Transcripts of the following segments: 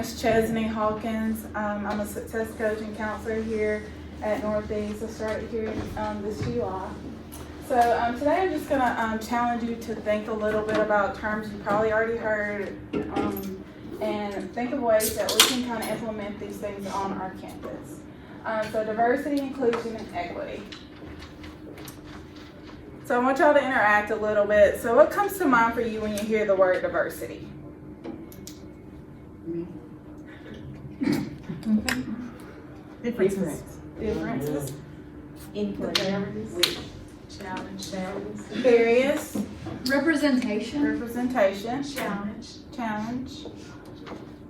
is Chesnee Hawkins. I'm a success coach and counselor here at Northeast. I started here this July. So today I'm just going to challenge you to think a little bit about terms you probably already heard and think of ways that we can kind of implement these things on our campus. So diversity, inclusion, and equity. So I want y'all to interact a little bit. So what comes to mind for you when you hear the word diversity? Differences. Input. Challenge. Various. Representation. Challenge.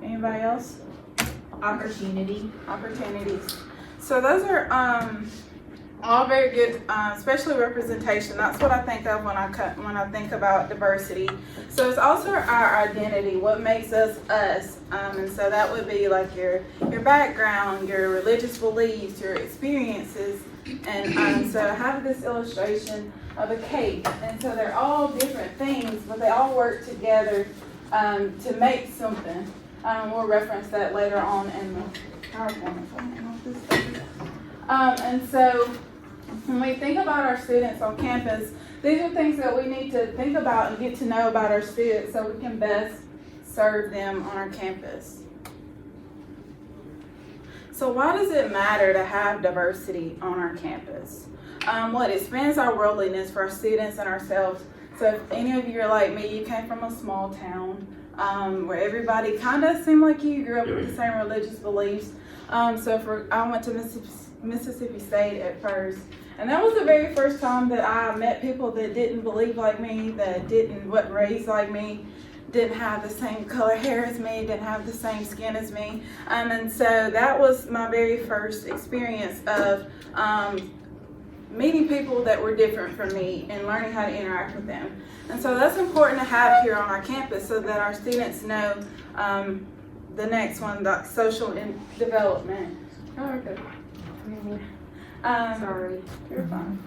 Anybody else? Opportunities. So those are all very good, especially representation. That's what I think of when I think about diversity. So it's also our identity, what makes us us. And so that would be like your background, your religious beliefs, your experiences. And so I have this illustration of a cake. And so they're all different things, but they all work together to make something. We'll reference that later on in the PowerPoint. And so when we think about our students on campus, these are things that we need to think about and get to know about our students so we can best serve them on our campus. So why does it matter to have diversity on our campus? Well, it expands our worldliness for our students and ourselves. So if any of you are like me, you came from a small town where everybody kind of seemed like you grew up with the same religious beliefs. I went to Mississippi State at first. And that was the very first time that I met people that didn't believe like me, that wasn't raised like me, didn't have the same color hair as me, didn't have the same skin as me. And so that was my very first experience of meeting people that were different from me and learning how to interact with them. And so that's important to have here on our campus so that our students know the next one, the social development. Sorry, you're fine.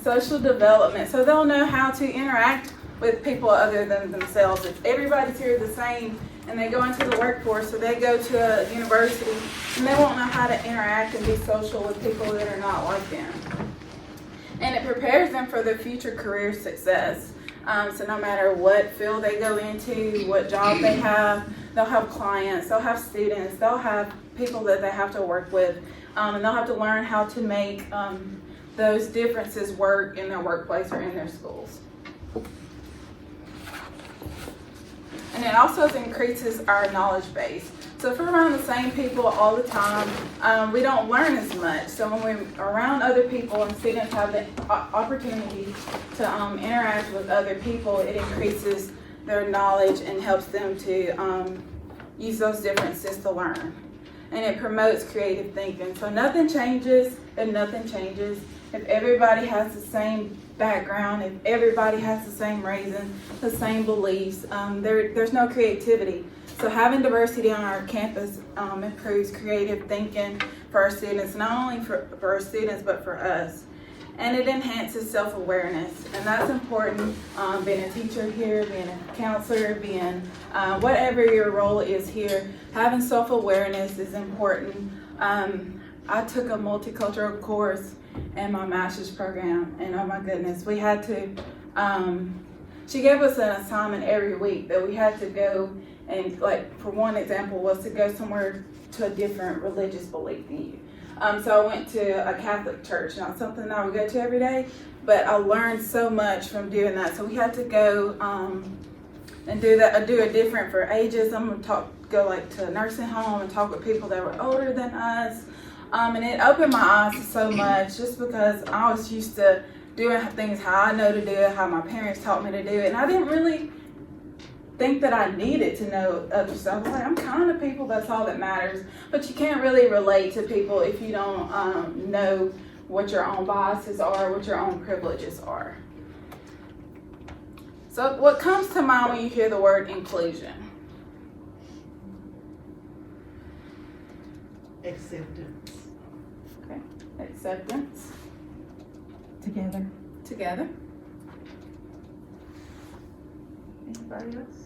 Social development. So they'll know how to interact with people other than themselves. If everybody's here the same and they go into the workforce, so they go to a university and they won't know how to interact and be social with people that are not like them. And it prepares them for their future career success. So no matter what field they go into, what job they have, they'll have clients, they'll have students, they'll have people that they have to work with, and they'll have to learn how to make those differences work in their workplace or in their schools. And it also increases our knowledge base. So if we're around the same people all the time, we don't learn as much. So when we're around other people and students have the opportunity to interact with other people, it increases their knowledge and helps them to use those differences to learn. And it promotes creative thinking. So nothing changes if nothing changes. If everybody has the same background, if everybody has the same raising, the same beliefs, there's no creativity. So having diversity on our campus improves creative thinking for our students, not only for our students, but for us. And it enhances self-awareness, and that's important, being a teacher here, being a counselor, being whatever your role is here, having self-awareness is important. I took a multicultural course in my master's program, and oh my goodness, we had to, she gave us an assignment every week that we had to go and, like, for one example was to go somewhere to a different religious belief than you. So I went to a Catholic church, not something I would go to every day, but I learned so much from doing that. So we had to go and do a different for ages. I'm going to go like to a nursing home and talk with people that were older than us. And it opened my eyes so much just because I was used to doing things how I know to do it, how my parents taught me to do it. And I didn't really think that I needed to know other stuff. I was like, I'm kind of people, that's all that matters. But you can't really relate to people if you don't know what your own biases are, what your own privileges are. So what comes to mind when you hear the word inclusion? Acceptance. Okay, acceptance. Together. Anybody else?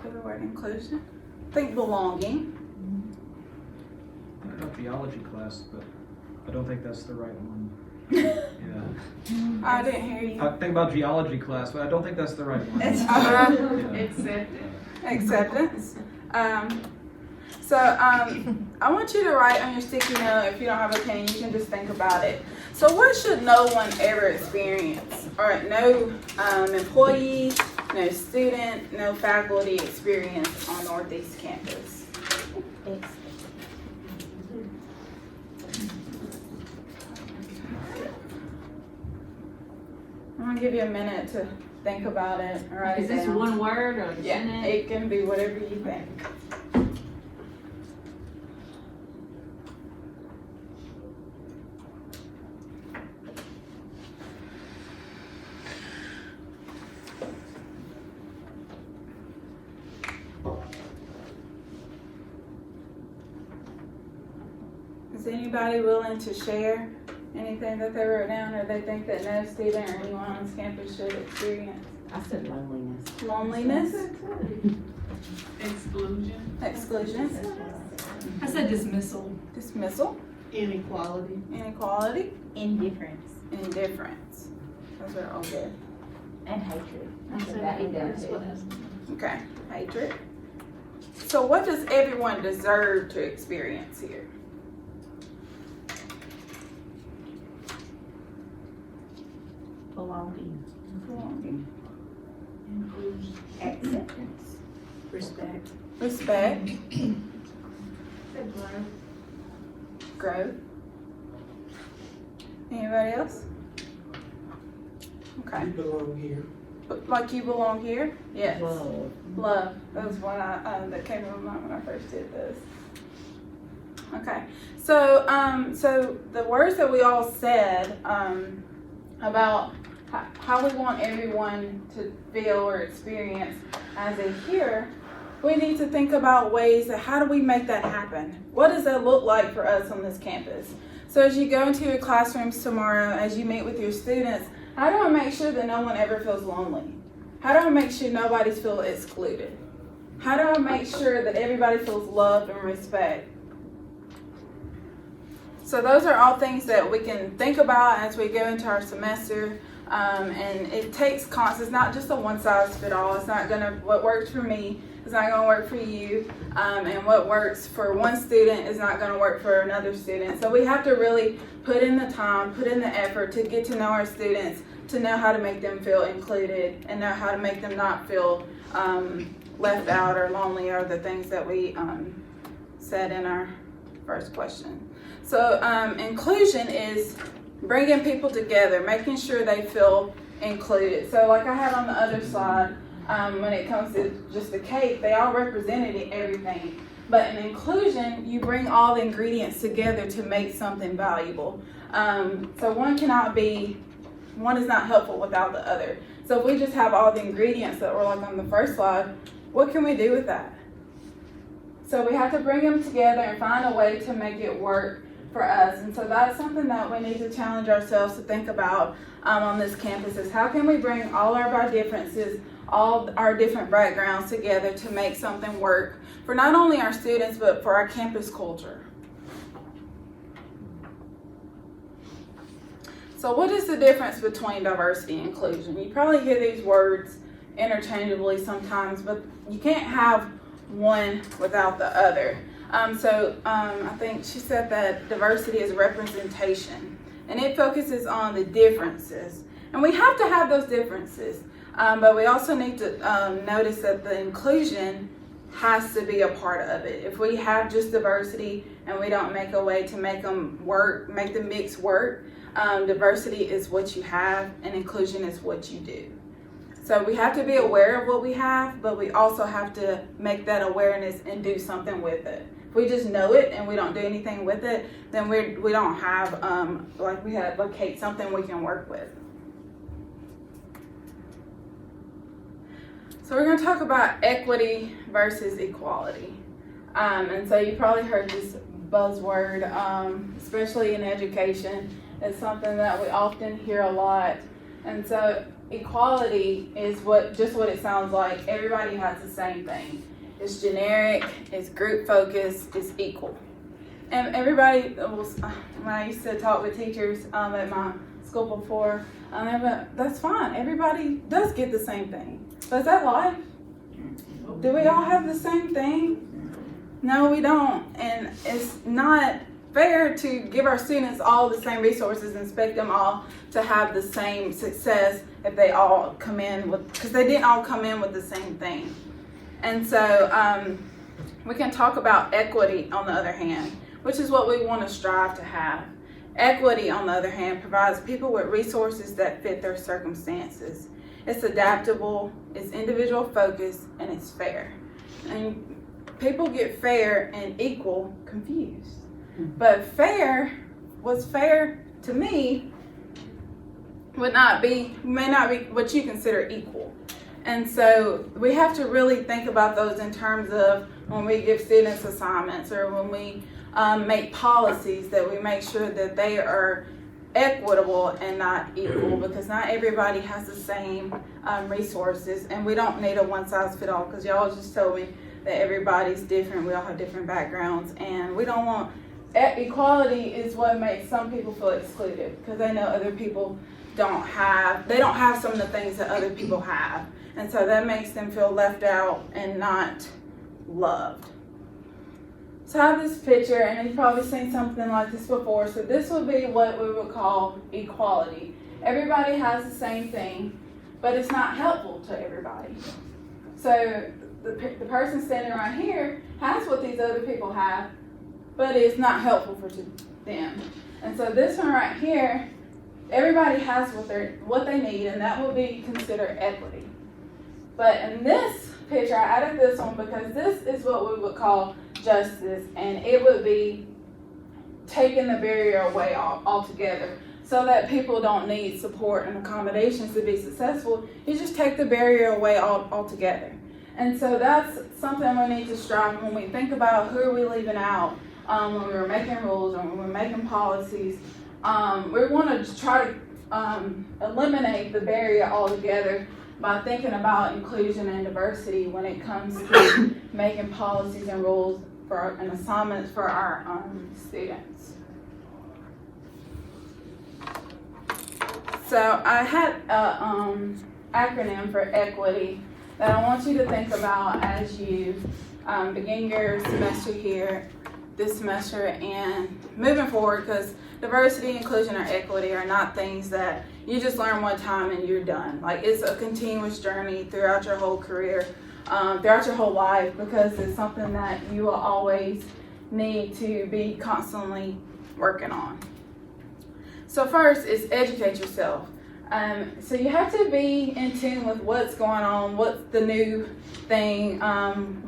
for the word inclusion. Think belonging. I don't know geology class, but I don't think that's the right one. Yeah. I didn't hear you. I think about geology class, but I don't think that's the right one. Yeah. Acceptance. I want you to write on your sticky note. If you don't have a pen, you can just think about it. So what should no one ever experience? Or no employee, no student, no faculty experience on Northeast campus? I'm gonna give you a minute to think about it. All right. Is this one word or a Yeah, sentence? it can be whatever you think. Is anybody willing to share anything that they wrote down or they think that no student or anyone on this campus should experience? I said loneliness. Loneliness, Exclusion. exclusion, I said dismissal. dismissal, Inequality. inequality, Indifference indifference. Those are all good. and hatred. I I said that one down that's too. what I- Okay, hatred. So what does everyone deserve to experience here? Belonging. Belonging. Inclusion. Acceptance. Respect. Respect, Growth. growth. Anybody else? Okay. You belong here. But like you belong here? Yes. Love. Love. That was one that came to my mind when I first did this. Okay. So the words that we all said about how we want everyone to feel or experience as they hear, we need to think about ways that how do we make that happen? What does that look like for us on this campus? So as you go into your classrooms tomorrow, as you meet with your students, how do I make sure that no one ever feels lonely? How do I make sure nobody's feel excluded? How do I make sure that everybody feels loved and respect? So those are all things that we can think about as we go into our semester. And it takes it's not just a one size fit all. It's not what works for me is not gonna work for you. And what works for one student is not gonna work for another student. So we have to really put in the time, put in the effort to get to know our students, to know how to make them feel included and know how to make them not feel left out or lonely or the things that we said in our first question. So inclusion is bringing people together, making sure they feel included. So like I had on the other slide, when it comes to just the cake, they all represented everything. But in inclusion, you bring all the ingredients together to make something valuable. So one is not helpful without the other. So if we just have all the ingredients that were like on the first slide, what can we do with that? So we have to bring them together and find a way to make it work for us. And so that's something that we need to challenge ourselves to think about on this campus is how can we bring all of our differences, all our different backgrounds together to make something work for not only our students, but for our campus culture. So what is the difference between diversity and inclusion? You probably hear these words interchangeably sometimes, but you can't have one without the other. I think she said that diversity is representation, and it focuses on the differences. And we have to have those differences, but we also need to notice that the inclusion has to be a part of it. If we have just diversity and we don't make a way to make them work, make the mix work, diversity is what you have and inclusion is what you do. So we have to be aware of what we have, but we also have to make that awareness and do something with it. If we just know it and we don't do anything with it, then we don't have, like we had, like Kate, something we can work with. So we're going to talk about equity versus equality. And so you probably heard this buzzword, especially in education. It's something that we often hear a lot. And so equality is just what it sounds like. Everybody has the same thing. It's generic, it's group focused, it's equal. And everybody, when I used to talk with teachers at my school before, that's fine. Everybody does get the same thing. But is that life? Do we all have the same thing? No, we don't. And it's not fair to give our students all the same resources and expect them all to have the same success if they all come in with, because they didn't all come in with the same thing. And so we can talk about equity on the other hand, which is what we want to strive to have. Equity, on the other hand, provides people with resources that fit their circumstances. It's adaptable, it's individual focused, and it's fair. And people get fair and equal confused. But what's fair to me may not be what you consider equal. And so we have to really think about those in terms of when we give students assignments or when we make policies, that we make sure that they are equitable and not equal, because not everybody has the same resources, and we don't need a one-size-fits-all, because y'all just told me that everybody's different. We all have different backgrounds, and we don't want equality is what makes some people feel excluded, because they know other people don't have some of the things that other people have, and so that makes them feel left out and not loved. So I have this picture, and you've probably seen something like this before. So this would be what we would call equality. Everybody has the same thing, but it's not helpful to everybody. So the person standing right here has what these other people have, but it's not helpful for them. And so this one right here, everybody has what they need, and that would be considered equity. But in this picture, I added this one because this is what we would call justice, and it would be taking the barrier away altogether, so that people don't need support and accommodations to be successful. You just take the barrier away altogether. And so that's something we need to strive when we think about who are we leaving out when we're making rules or when we're making policies. We want to try to eliminate the barrier altogether by thinking about inclusion and diversity when it comes to making policies and rules and assignments for our students. So I had an acronym for equity that I want you to think about as you begin your semester here, this semester, and moving forward, because diversity, inclusion, or equity are not things that you just learn one time and you're done. Like, it's a continuous journey throughout your whole career, throughout your whole life, because it's something that you will always need to be constantly working on. So first is educate yourself. So you have to be in tune with what's going on, what's the new thing,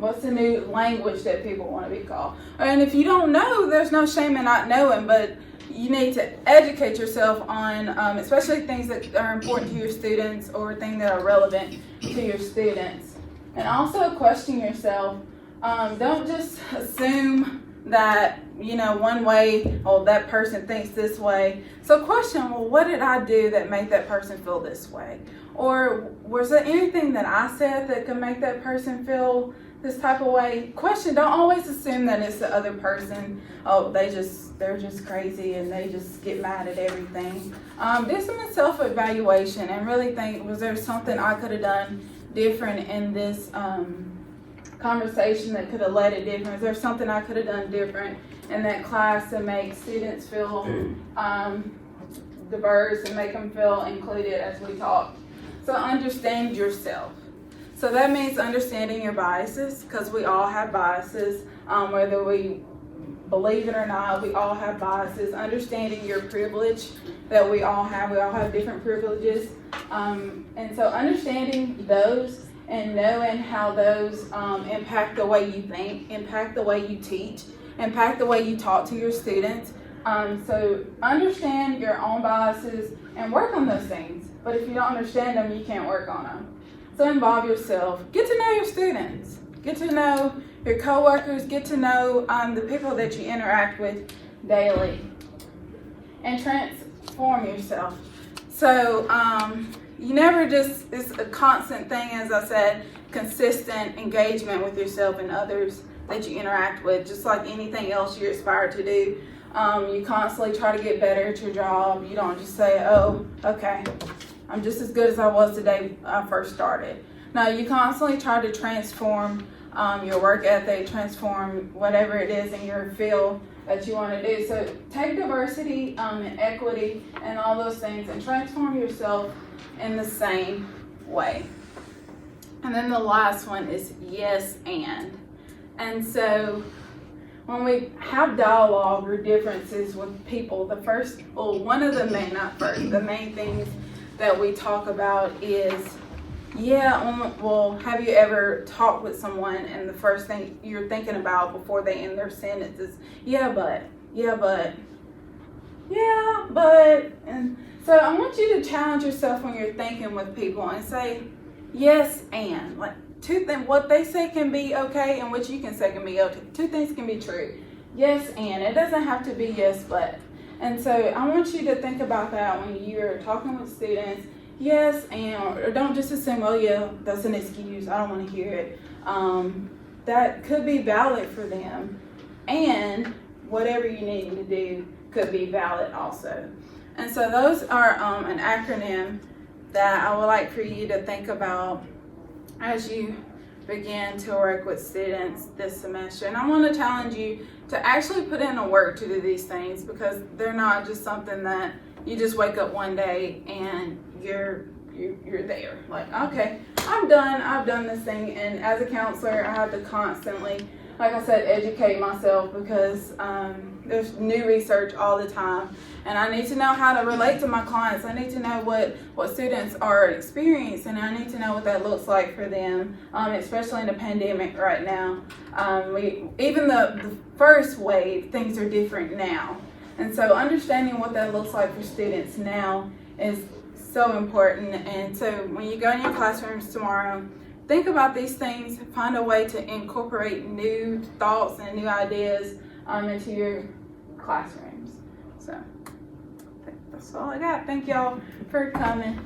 what's the new language that people want to be called. And if you don't know, there's no shame in not knowing, but you need to educate yourself on especially things that are important to your students or things that are relevant to your students. And also question yourself. Don't just assume that, one way, that person thinks this way. So question, well, what did I do that made that person feel this way? Or was there anything that I said that could make that person feel this type of way? Question, don't always assume that it's the other person. Oh, they're just crazy and they just get mad at everything. Do some self-evaluation and really think, was there something I could have done different in this conversation that could have led it different? Is there something I could have done different in that class to make students feel diverse and make them feel included as we talk? So understand yourself. So that means understanding your biases, because we all have biases, whether we believe it or not, we all have biases. Understanding your privilege that we all have different privileges. And so understanding those and knowing how those impact the way you think, impact the way you teach, impact the way you talk to your students. So understand your own biases and work on those things. But if you don't understand them, you can't work on them. So involve yourself. Get to know your students. Get to know your coworkers. Get to know the people that you interact with daily. And transform yourself. So never just, it's a constant thing, as I said, consistent engagement with yourself and others that you interact with, just like anything else you aspire to do. You constantly try to get better at your job. You don't just say, oh, okay, I'm just as good as I was today I first started. No, you constantly try to transform your work ethic, transform whatever it is in your field that you want to do. So take diversity and equity and all those things and transform yourself in the same way. And then the last one is yes and. And so when we have dialogue or differences with people, one of the main, not first, the main things that we talk about is, have you ever talked with someone and the first thing you're thinking about before they end their sentence is, but. And so I want you to challenge yourself when you're thinking with people and say, yes, and. Like, two things, what they say can be okay and what you can say can be okay. Two things can be true. Yes, and. It doesn't have to be yes, but. And so I want you to think about that when you're talking with students. Yes, and, or don't just assume, oh yeah, that's an excuse, I don't want to hear it. That could be valid for them. And whatever you need to do could be valid also. And so those are an acronym that I would like for you to think about as you begin to work with students this semester. And I want to challenge you to actually put in the work to do these things, because they're not just something that you just wake up one day and you're there. Like, okay, I've done this thing. And as a counselor, I have to constantly, like I said, educate myself, because there's new research all the time. And I need to know how to relate to my clients. I need to know what students are experiencing. I need to know what that looks like for them, especially in the pandemic right now. Even the first wave, things are different now. And so understanding what that looks like for students now is so important. And so when you go in your classrooms tomorrow, think about these things, find a way to incorporate new thoughts and new ideas into your classrooms. So that's all I got. Thank y'all for coming.